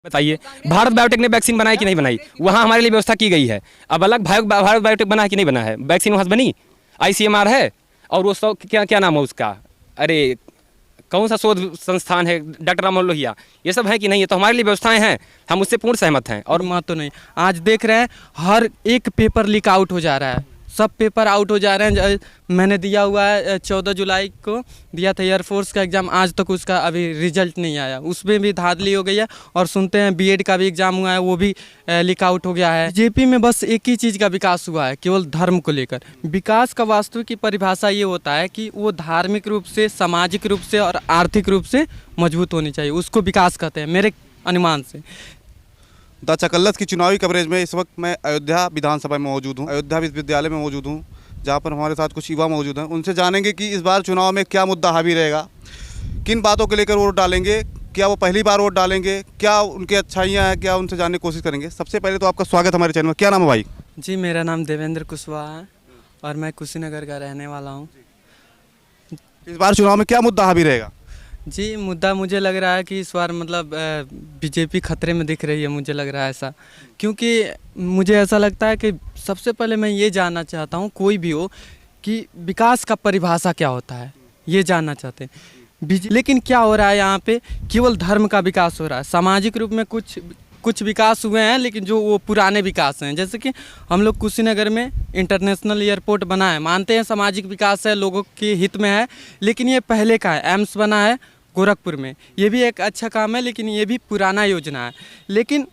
बताइए, भारत बायोटेक ने वैक्सीन बनाई कि नहीं बनाई? वहाँ हमारे लिए व्यवस्था की गई है। अब अलग भारत बायोटेक बना है कि नहीं बना है? वैक्सीन वहाँ से बनी, आईसीएमआर है, और वो सब क्या क्या नाम है उसका, अरे कौन सा शोध संस्थान है, डॉक्टर राम लोहिया, ये सब है कि नहीं? ये तो हमारे लिए व्यवस्थाएं हैं, हम उससे पूर्ण सहमत हैं। और मत तो नहीं, आज देख रहे हैं हर एक पेपर लीक आउट हो जा रहा है, सब पेपर आउट हो जा रहे हैं। मैंने दिया हुआ है 14 जुलाई को दिया था एयरफोर्स का एग्ज़ाम, आज तक उसका अभी रिजल्ट नहीं आया, उसमें भी धांधली हो गई है। और सुनते हैं बीएड का भी एग्ज़ाम हुआ है, वो भी लीक आउट हो गया है। बीजेपी में बस एक ही चीज़ का विकास हुआ है, केवल धर्म को लेकर। विकास का वास्तविक की परिभाषा ये होता है कि वो धार्मिक रूप से, सामाजिक रूप से और आर्थिक रूप से मजबूत होनी चाहिए, उसको विकास कहते हैं मेरे अनुमान से। द चकल्लस की चुनावी कवरेज में इस वक्त मैं अयोध्या विधानसभा में मौजूद हूँ, अयोध्या विश्वविद्यालय में मौजूद हूँ, जहाँ पर हमारे साथ कुछ युवा मौजूद हैं। उनसे जानेंगे कि इस बार चुनाव में क्या मुद्दा हावी रहेगा, किन बातों को लेकर वोट डालेंगे, क्या वो पहली बार वोट डालेंगे, क्या उनकी अच्छाइयाँ हैं, क्या उनसे जानने की कोशिश करेंगे। सबसे पहले तो आपका स्वागत हमारे चैनल में। क्या नाम है भाई? जी, मेरा नाम देवेंद्र कुशवाहा है और मैं कुशीनगर का रहने वाला हूँ। इस बार चुनाव में क्या मुद्दा हावी रहेगा? जी, मुद्दा मुझे लग रहा है कि इस बार मतलब बीजेपी खतरे में दिख रही है, मुझे लग रहा है ऐसा। क्योंकि मुझे ऐसा लगता है कि सबसे पहले मैं ये जानना चाहता हूँ, कोई भी हो, कि विकास का परिभाषा क्या होता है, ये जानना चाहते हैं। लेकिन क्या हो रहा है यहाँ पे, केवल धर्म का विकास हो रहा है। सामाजिक रूप में कुछ विकास हुए हैं, लेकिन जो वो पुराने विकास हैं, जैसे कि हम लोग कुशीनगर में इंटरनेशनल एयरपोर्ट बना है, मानते हैं सामाजिक विकास है, लोगों के हित में है, लेकिन ये पहले का है। एम्स बना है गोरखपुर में, ये भी एक अच्छा काम है, लेकिन ये भी पुराना योजना है। लेकिन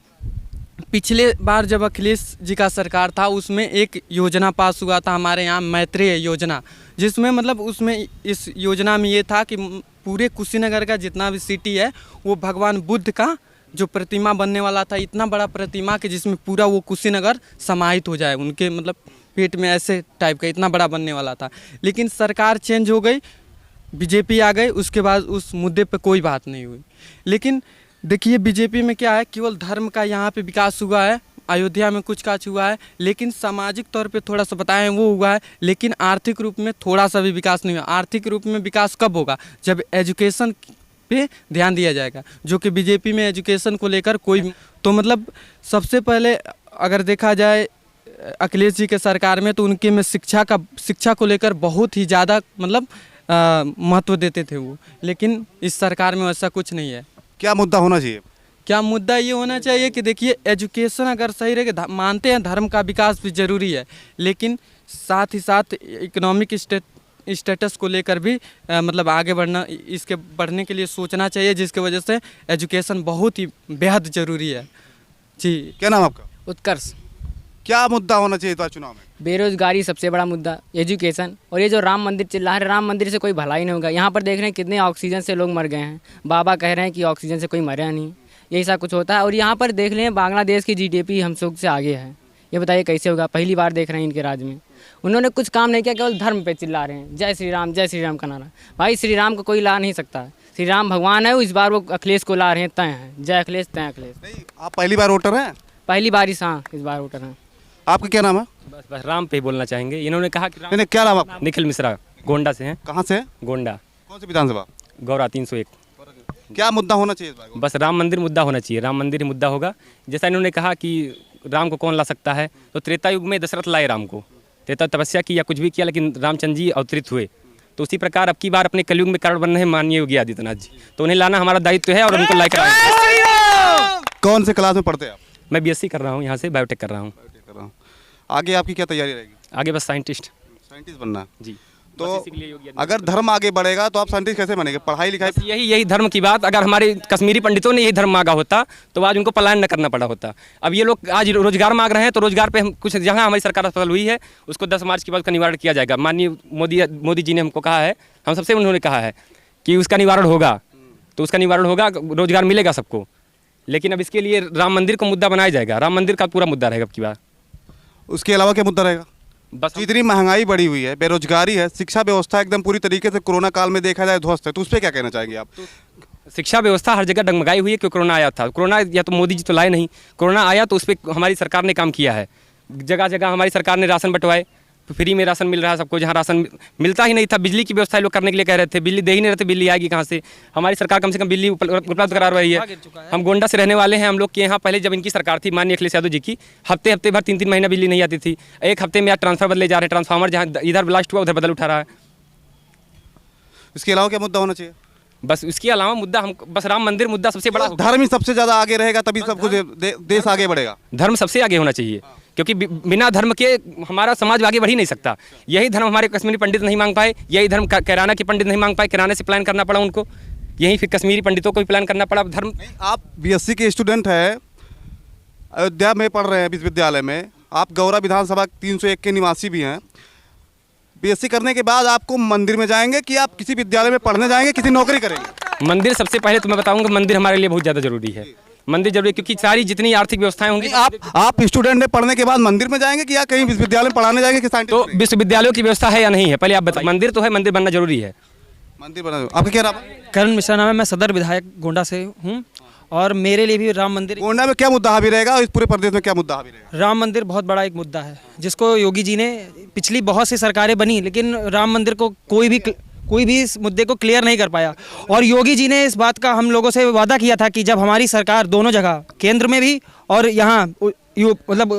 पिछले बार जब अखिलेश जी का सरकार था, उसमें एक योजना पास हुआ था हमारे यहाँ, मैत्रेय योजना, जिसमें मतलब उसमें इस योजना में ये था कि पूरे कुशीनगर का जितना भी सिटी है, वो भगवान बुद्ध का जो प्रतिमा बनने वाला था, इतना बड़ा प्रतिमा कि जिसमें पूरा वो कुशीनगर समाहित हो जाए, उनके मतलब पेट में ऐसे टाइप का इतना बड़ा बनने वाला था। लेकिन सरकार चेंज हो गई, बीजेपी आ गई, उसके बाद उस मुद्दे पे कोई बात नहीं हुई। लेकिन देखिए बीजेपी में क्या है, केवल धर्म का यहाँ पे विकास हुआ है, अयोध्या में कुछ काज हुआ है, लेकिन सामाजिक तौर पे थोड़ा सा बताएं वो हुआ है, लेकिन आर्थिक रूप में थोड़ा सा भी विकास नहीं हुआ। आर्थिक रूप में विकास कब होगा? जब एजुकेशन पे ध्यान दिया जाएगा, जो कि बीजेपी में एजुकेशन को लेकर कोई तो मतलब सबसे पहले अगर देखा जाए अखिलेश जी के सरकार में, तो उनके में शिक्षा को लेकर बहुत ही ज़्यादा मतलब महत्व देते थे वो, लेकिन इस सरकार में ऐसा कुछ नहीं है। क्या मुद्दा होना चाहिए? क्या मुद्दा ये होना चाहिए कि देखिए एजुकेशन अगर सही रहे, मानते हैं धर्म का विकास भी ज़रूरी है, लेकिन साथ ही साथ इकोनॉमिक स्टेटस को लेकर भी मतलब आगे बढ़ना, इसके बढ़ने के लिए सोचना चाहिए, जिसकी वजह से एजुकेशन बहुत ही बेहद ज़रूरी है। जी, क्या नाम आपका? उत्कर्ष। क्या मुद्दा होना चाहिए इस बार चुनाव में? बेरोजगारी सबसे बड़ा मुद्दा, एजुकेशन, और ये जो राम मंदिर चल रहा है, राम मंदिर से कोई भलाई नहीं होगा। यहाँ पर देख रहे हैं कितने ऑक्सीजन से लोग मर गए हैं, बाबा कह रहे हैं कि ऑक्सीजन से कोई मरा नहीं, यही सा कुछ होता है। और यहाँ पर देख लें बांग्लादेश की जीडीपी हम लोग से आगे है, ये बताइए कैसे होगा? पहली बार देख रहे हैं इनके राज्य में, उन्होंने कुछ काम नहीं किया, केवल धर्म पे चिल्ला रहे हैं, जय श्री राम का नारा। भाई श्री राम को कोई ला नहीं सकता, श्री राम भगवान है, इस बार वो अखिलेश को ला रहे हैं, तय हैं, जय अखिलेश तय अखिलेश। नहीं, आप पहली बार वोटर हैं? पहली बार हाँ, इस बार वोटर हैं। आपका क्या नाम है? बस राम पे ही बोलना चाहेंगे। इन्होंने कहा कि नहीं, क्या नाम आपका? निखिल मिश्रा, गोंडा से हैं। कहाँ से है? गोंडा। कौन सी विधानसभा? गौरा 301। क्या मुद्दा होना चाहिए इस बार? बस राम मंदिर मुद्दा होना चाहिए, राम मंदिर ही मुद्दा होगा। जैसा इन्होंने कहा कि राम को कौन ला सकता है, तो त्रेता युग में दशरथ लाए राम को, त्रेता तपस्या की या कुछ भी किया, लेकिन रामचंद्र जी अवतरित हुए। तो उसी प्रकार अब की बार अपने कलयुग में कारण बन रहे हैं माननीय योगी आदित्यनाथ जी, तो उन्हें लाना हमारा दायित्व है और उनको लाइक कराना। कौन से क्लास में पढ़ते हैं आप? मैं बीएससी कर रहा हूँ, यहाँ से बायोटेक कर रहा हूँ। आगे आपकी क्या तैयारी रहेगी? आगे बस साइंटिस्ट बनना है जी। तो अगर धर्म आगे बढ़ेगा तो आप साइंटिस्ट कैसे बनेंगे? पढ़ाई लिखाई यही धर्म की बात, अगर हमारे कश्मीरी पंडितों ने यही धर्म मांगा होता तो आज उनको पलायन न करना पड़ा होता। अब ये लोग आज रोजगार मांग रहे हैं, तो रोजगार पे हम कुछ जहाँ हमारी सरकार असफल हुई है उसको 10 मार्च के बाद का निवारण किया जाएगा। माननीय मोदी जी ने हमको कहा है, हम सबसे उन्होंने कहा है कि उसका निवारण होगा, तो उसका निवारण होगा, रोजगार मिलेगा सबको। लेकिन अब इसके लिए राम मंदिर को मुद्दा बनाया जाएगा, राम मंदिर का पूरा मुद्दा रहेगा अब की बार। उसके अलावा क्या मुद्दा रहेगा? बस इतनी महंगाई बढ़ी हुई है, बेरोजगारी है, शिक्षा व्यवस्था एकदम पूरी तरीके से कोरोना काल में देखा जाए ध्वस्त है, तो उस पर क्या कहना चाहेंगे आप? शिक्षा व्यवस्था हर जगह डगमगाई हुई है क्योंकि कोरोना आया था। कोरोना या तो मोदी जी तो लाए नहीं, कोरोना आया तो उस पर हमारी सरकार ने काम किया है। जगह जगह हमारी सरकार ने राशन बंटवाए, फ्री में राशन मिल रहा है सबको, जहाँ राशन मिलता ही नहीं था। बिजली की व्यवस्था लोग करने के लिए कह रहे थे, बिजली दे ही नहीं रहते, बिजली आएगी कहाँ से। हमारी सरकार कम से कम बिजली उपलब्ध करा रही है। हम गोंडा से रहने वाले हैं, हम लोग के यहाँ पहले जब इनकी सरकार थी माननीय अखिलेश यादव जी की, हफ्ते भर 3 महीना बिजली नहीं आती थी। एक हफ्ते में आज ट्रांसफर बदले जा रहे हैं, ट्रांसफार्मर जहाँ इधर ब्लास्ट हुआ उधर बदल उठा रहा है। इसके अलावा क्या मुद्दा होना चाहिए? बस इसके अलावा मुद्दा हम बस राम मंदिर मुद्दा सबसे बड़ा, धर्म ही सबसे ज़्यादा आगे रहेगा, तभी सब कुछ देश आगे बढ़ेगा। धर्म सबसे आगे होना चाहिए, क्योंकि बिना धर्म के हमारा समाज आगे बढ़ ही नहीं सकता। यही धर्म हमारे कश्मीरी पंडित नहीं मांग पाए, यही धर्म कैराना के पंडित नहीं मांग पाए, कैराने से प्लान करना पड़ा उनको, यही फिर कश्मीरी पंडितों को भी प्लान करना पड़ा। धर्म आप बीएससी के स्टूडेंट हैं, अयोध्या में पढ़ रहे हैं विश्वविद्यालय में, आप गौरा विधानसभा 301 के निवासी भी हैं। बीएससी करने के बाद आपको मंदिर में जाएंगे कि आप किसी विद्यालय में पढ़ने जाएंगे, किसी नौकरी करेंगे? मंदिर सबसे पहले तो मैं बताऊंगा, मंदिर हमारे लिए बहुत ज़्यादा जरूरी है। मंदिर जरूरी है क्योंकि सारी जितनी आर्थिक व्यवस्थाएं होंगी। आप स्टूडेंट हैं, पढ़ने के बाद मंदिर में जाएंगे कि या कहीं विश्वविद्यालय में पढ़ाने जाएंगे कि तो विश्वविद्यालयों की व्यवस्था है या नहीं है, पहले आप बताइए। मंदिर तो है, मंदिर बनना जरूरी है। मंदिर बना। आपका क्या नाम है? करण मिश्रा नाम है, मैं सदर विधायक गोंडा से हूँ और मेरे लिए भी राम मंदिर, गोंडा में क्या मुद्दा हावी रहेगा और इस पूरे प्रदेश में क्या मुद्दा हावी रहेगा? राम मंदिर बहुत बड़ा एक मुद्दा है जिसको योगी जी ने, पिछली बहुत सी सरकारें बनी लेकिन राम मंदिर को कोई भी इस मुद्दे को क्लियर नहीं कर पाया। और योगी जी ने इस बात का हम लोगों से वादा किया था कि जब हमारी सरकार दोनों जगह, केंद्र में भी और यहाँ मतलब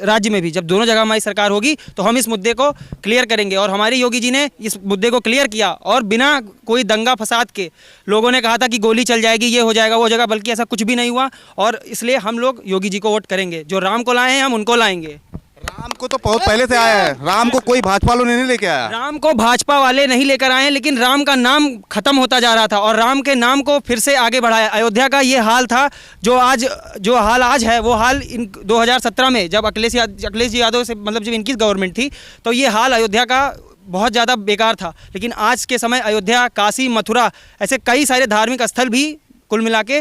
राज्य में भी, जब दोनों जगह हमारी सरकार होगी तो हम इस मुद्दे को क्लियर करेंगे। और हमारे योगी जी ने इस मुद्दे को क्लियर किया और बिना कोई दंगा फसाद के, लोगों ने कहा था कि गोली चल जाएगी, ये हो जाएगा, वो हो जाएगा, बल्कि ऐसा कुछ भी नहीं हुआ। और इसलिए हम लोग योगी जी को वोट करेंगे। जो राम को लाए हैं हम उनको लाएंगे। राम को तो बहुत पहले से आया है, राम को कोई भाजपा वालों ने नहीं लेके आया। राम को भाजपा वाले नहीं लेकर आए हैं, लेकिन राम का नाम खत्म होता जा रहा था और राम के नाम को फिर से आगे बढ़ाया। अयोध्या का ये हाल था जो हाल आज है, वो हाल 2017 में जब अखिलेश जी यादव से, मतलब जब इनकी गवर्नमेंट थी, तो ये हाल अयोध्या का बहुत ज़्यादा बेकार था। लेकिन आज के समय अयोध्या, काशी, मथुरा, ऐसे कई सारे धार्मिक स्थल भी कुल मिला के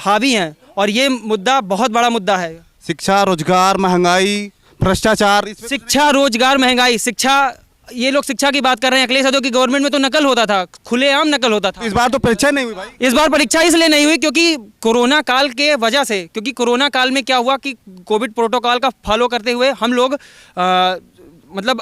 हावी हैं और ये मुद्दा बहुत बड़ा मुद्दा है। शिक्षा, रोजगार, महंगाई, भ्रष्टाचार, शिक्षा, रोजगार, महंगाई, शिक्षा, ये लोग शिक्षा की बात कर रहे हैं। अखिलेश यादव की गवर्नमेंट में तो नकल होता था, खुलेआम नकल होता था। इस बार तो परीक्षा नहीं हुई भाई। इस बार परीक्षा इसलिए नहीं हुई क्योंकि कोरोना काल के वजह से, क्योंकि कोरोना काल में क्या हुआ कि कोविड प्रोटोकॉल का फॉलो करते हुए हम लोग मतलब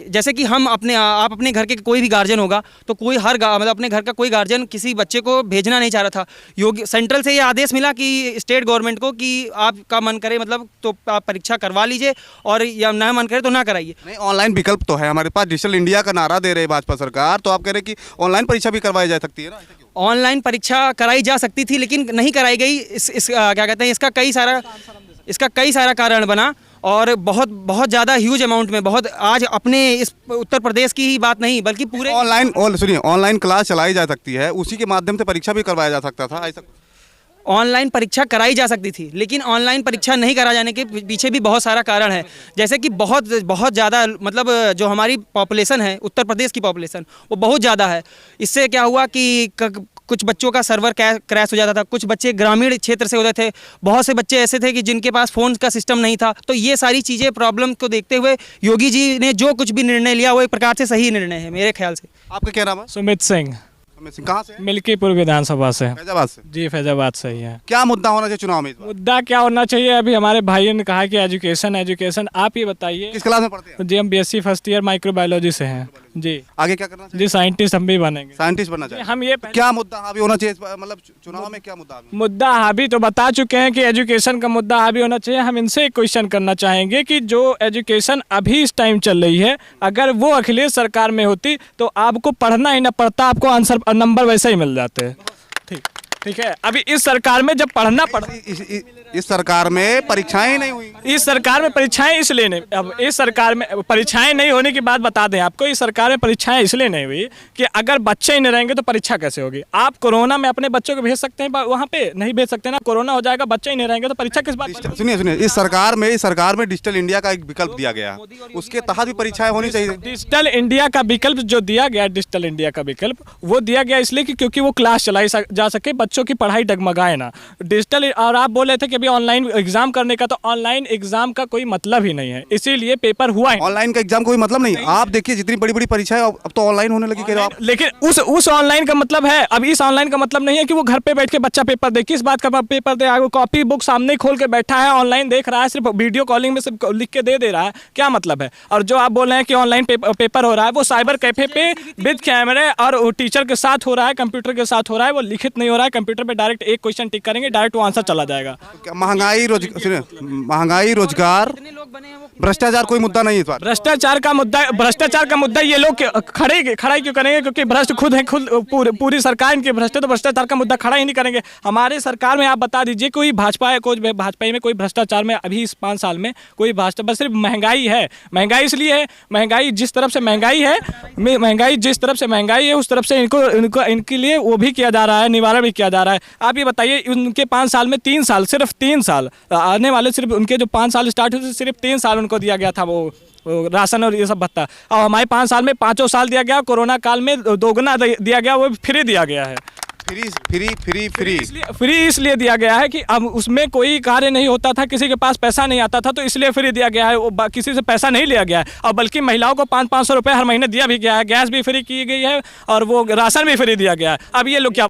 जैसे कि हम आप अपने घर के कोई भी गार्जियन होगा तो कोई मतलब अपने घर का कोई गार्जियन किसी बच्चे को भेजना नहीं चाह रहा था। योगी सेंट्रल से ये आदेश मिला कि स्टेट गवर्नमेंट को कि आपका मन करे मतलब तो आप परीक्षा करवा लीजिए और या ना मन करे तो ना कराइए। नहीं, ऑनलाइन विकल्प तो है हमारे पास, डिजिटल इंडिया का नारा दे रहे भाजपा सरकार, तो आप कह रहे कि ऑनलाइन परीक्षा भी करवाई जा सकती है ना? ऑनलाइन परीक्षा कराई जा सकती थी लेकिन नहीं कराई गई। क्या कहते हैं, इसका कई सारा कारण बना और बहुत ज़्यादा ह्यूज अमाउंट में, बहुत आज अपने इस उत्तर प्रदेश की ही बात नहीं बल्कि पूरे ऑनलाइन क्लास चलाई जा सकती है, उसी के माध्यम से परीक्षा भी करवाया जा सकता था। ऐसा ऑनलाइन परीक्षा कराई जा सकती थी लेकिन ऑनलाइन परीक्षा नहीं करा जाने के पीछे भी बहुत सारा कारण है। जैसे कि बहुत ज़्यादा मतलब जो हमारी पॉपुलेशन है, उत्तर प्रदेश की पॉपुलेशन वो बहुत ज़्यादा है। इससे क्या हुआ कि कुछ बच्चों का सर्वर क्रैश हो जाता था, कुछ बच्चे ग्रामीण क्षेत्र से होते थे, बहुत से बच्चे ऐसे थे कि जिनके पास फ़ोन का सिस्टम नहीं था। तो ये सारी चीज़ें प्रॉब्लम को देखते हुए योगी जी ने जो कुछ भी निर्णय लिया वो एक प्रकार से सही निर्णय है मेरे ख्याल से। आपका क्या नाम है? सुमित सिंह, कहाँ से? मिल्कीपुर विधानसभा से। फैजाबाद से? जी, फैजाबाद से ही है। क्या मुद्दा होना चाहिए चुनाव में इस बार? मुद्दा क्या होना चाहिए, अभी हमारे भाइयों ने कहा कि एजुकेशन। आप ये बताइए। किस क्लास में पढ़ते हैं? जी, हम बीएससी फर्स्ट ईयर माइक्रोबायोलॉजी से हैं। जी, आगे क्या करना चाहिए? जी, साइंटिस्ट हम भी बनेंगे। साइंटिस्ट बनना चाहिए। हम ये क्या मुद्दा हावी होना चाहिए मतलब चुनाव में, क्या मुद्दा? मुद्दा हावी तो बता चुके हैं कि एजुकेशन का मुद्दा हावी होना चाहिए। हम इनसे एक क्वेश्चन करना चाहेंगे कि जो एजुकेशन अभी इस टाइम चल रही है, अगर वो अखिलेश सरकार में होती तो आपको पढ़ना ही ना पड़ता, आपको आंसर नंबर वैसे ही मिल जाते। ठीक है, अभी इस सरकार में जब पढ़ना पड़ता, इस सरकार में परीक्षाएं नहीं हुई। इस सरकार में परीक्षाएं इसलिए नहीं, अब इस सरकार में परीक्षाएं नहीं होने की बात बता दें आपको। इस सरकार में परीक्षाएं इसलिए नहीं हुई कि अगर बच्चे ही नहीं रहेंगे तो परीक्षा कैसे होगी। आप कोरोना में अपने बच्चों को भेज सकते हैं वहाँ पे, नहीं भेज सकते ना, कोरोना हो जाएगा, बच्चे ही नहीं रहेंगे तो परीक्षा किस बात? सुनिए, इस सरकार में डिजिटल इंडिया का एक विकल्प दिया गया, उसके तहत भी परीक्षाएं होनी चाहिए। डिजिटल इंडिया का विकल्प जो दिया गया, डिजिटल इंडिया का विकल्प वो दिया गया इसलिए कि क्योंकि वो क्लास चलाई जा सके, बच्चों की पढ़ाई डगमगाए ना। डिजिटल, और आप बोल रहे थे कि अभी ऑनलाइन एग्जाम करने का, तो ऑनलाइन एग्जाम का कोई मतलब ही नहीं है, इसीलिए पेपर हुआ है। ऑनलाइन का एग्जाम कोई मतलब नहीं। आप देखिए जितनी बड़ी बड़ी परीक्षाएं अब तो ऑनलाइन होने लगी, कह रहे हो आप। लेकिन उस ऑनलाइन का मतलब है, अब इस ऑनलाइन का मतलब नहीं है कि वो घर पे बैठ के बच्चा पेपर दे। किस बात का पेपर दे? कॉपी बुक सामने खोल के बैठा है, ऑनलाइन देख रहा है, सिर्फ वीडियो कॉलिंग में सिर्फ लिख के दे रहा है, क्या मतलब है? और जो आप बोल रहे हैं कि ऑनलाइन पेपर हो रहा है, वो साइबर कैफे पे विद कैमरे और टीचर के साथ हो रहा है, कंप्यूटर के साथ हो रहा है, वो लिखित नहीं हो रहा है। कंप्यूटर पे डायरेक्ट एक क्वेश्चन टिक करेंगे, डायरेक्ट वो आंसर चला जाएगा। महंगाई, रोजगार, भ्रष्टाचार कोई मुद्दा नहीं है इस बार। भ्रष्टाचार का मुद्दा ये लोग खड़ा क्यों करेंगे? क्योंकि भ्रष्ट खुद है, पूरी सरकार इनकी भ्रष्ट है, तो भ्रष्टाचार का मुद्दा खड़ा ही नहीं करेंगे। हमारे सरकार में आप बता दीजिए कोई भाजपा में कोई भ्रष्टाचार में अभी इस 5 साल में कोई भाजपा, बस सिर्फ महंगाई है। महंगाई इसलिए है, महंगाई जिस तरफ से महंगाई है उस तरफ से इनके लिए वो भी किया जा रहा है, निवारण भी किया जा रहा है। आप ये बताइए उनके 5 साल में 3 साल, सिर्फ 3 साल आने वाले, सिर्फ उनके जो 5 साल स्टार्ट हुए थे, सिर्फ 3 साल उनको दिया गया था वो राशन और ये सब भत्ता। और हमारे 5 साल में 5 साल दिया गया, कोरोना काल में दोगुना दिया गया, वो फ्री दिया गया है। फ्री इसलिए दिया गया है कि अब उसमें कोई कार्य नहीं होता था, किसी के पास पैसा नहीं आता था, तो इसलिए फ्री दिया गया है। वो किसी से पैसा नहीं लिया गया है, और बल्कि महिलाओं को 500 रुपये हर महीने दिया भी गया है, गैस भी फ्री की गई है और वो राशन भी फ्री दिया गया है। अब ये लोग क्या